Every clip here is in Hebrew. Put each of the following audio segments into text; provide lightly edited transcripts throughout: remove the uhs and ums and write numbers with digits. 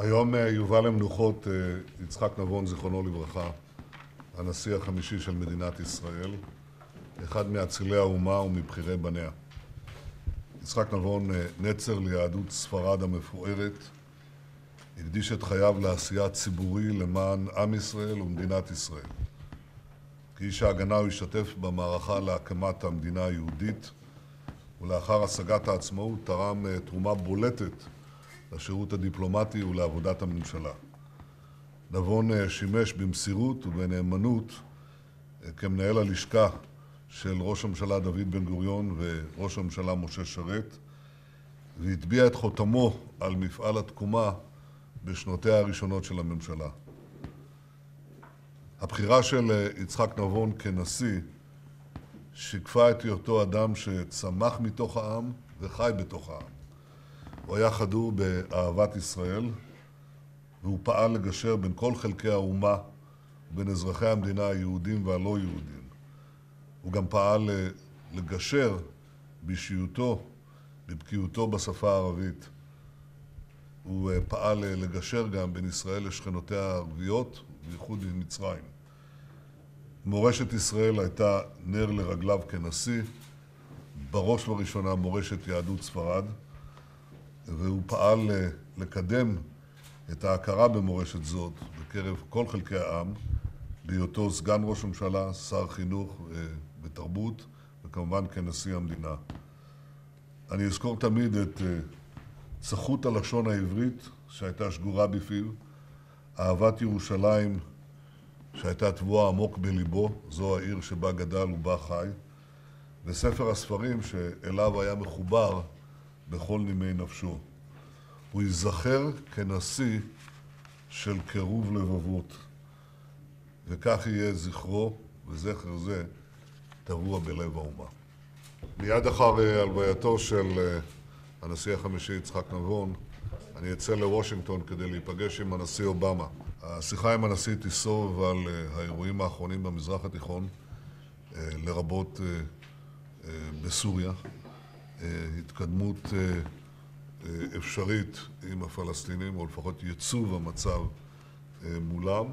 היום יובא למנוחות יצחק נבון, זיכרונו לברכה, הנשיא החמישי של מדינת ישראל, אחד מאצילי האומה ומבחירי בניה. יצחק נבון, נצר ליהדות ספרד המפוארת, הקדיש את חייו לעשייה ציבורי למען עם ישראל ומדינת ישראל. כאיש ההגנה הוא השתתף במערכה להקמת המדינה היהודית, ולאחר השגת העצמאות תרם תרומה בולטת לשירות הדיפלומטי ולעבודת הממשלה. נבון שימש במסירות ובנאמנות כמנהל הלשכה של ראש הממשלה דוד בן גוריון וראש הממשלה משה שרת, והטביע את חותמו על מפעל התקומה בשנותיה הראשונות של הממשלה. הבחירה של יצחק נבון כנשיא שיקפה את היותו אדם שצמח מתוך העם וחי בתוך העם. הוא היה חדור באהבת ישראל, והוא פעל לגשר בין כל חלקי האומה, בין אזרחי המדינה היהודים והלא יהודים. הוא גם פעל לגשר באישיותו, בבקיאותו בשפה הערבית. הוא פעל לגשר גם בין ישראל לשכנותיה הערביות, בייחוד עם מצרים. מורשת ישראל הייתה נר לרגליו כנשיא, בראש ובראשונה מורשת יהדות ספרד, והוא פעל לקדם את ההכרה במורשת זאת בקרב כל חלקי העם, בהיותו סגן ראש ממשלה, שר חינוך ותרבות, וכמובן כנשיא המדינה. אני אזכור תמיד את צחות הלשון העברית שהייתה שגורה בפיו, אהבת ירושלים שהייתה טבועה עמוק בליבו, זו העיר שבה גדל ובה חי, וספר הספרים שאליו היה מחובר בכל נימי נפשו. הוא ייזכר כנשיא של קירוב לבבות, וכך יהיה זכרו, וזכר זה טבוע בלב האומה. מיד אחר הלווייתו של הנשיא החמישי יצחק נבון, אני אצא לוושינגטון כדי להיפגש עם הנשיא אובמה. השיחה עם הנשיא תיסוב על האירועים האחרונים במזרח התיכון, לרבות בסוריה, התקדמות אפשרית עם הפלסטינים, או לפחות ייצוב המצב מולם,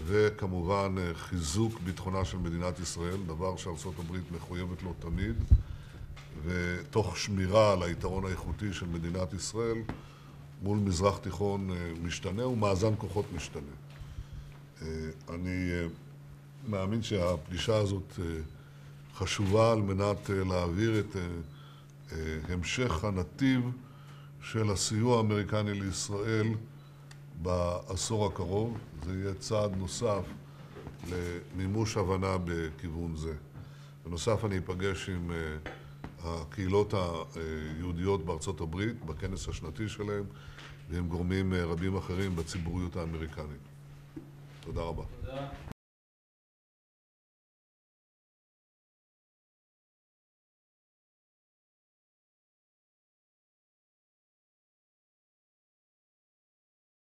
וכמובן חיזוק ביטחונה של מדינת ישראל, דבר שארצות הברית מחויבת לו תמיד, ותוך שמירה על היתרון האיכותי של מדינת ישראל מול מזרח תיכון משתנה ומאזן כוחות משתנה. אני מאמין שהפגישה הזאת חשובה על מנת להעביר את המשך הנתיב של הסיוע האמריקני לישראל בעשור הקרוב. זה יהיה צעד נוסף למימוש הבנה בכיוון זה. בנוסף אני אפגש עם הקהילות היהודיות בארצות הברית, בכנס השנתי שלהם, ועם גורמים רבים אחרים בציבוריות האמריקנית. תודה רבה.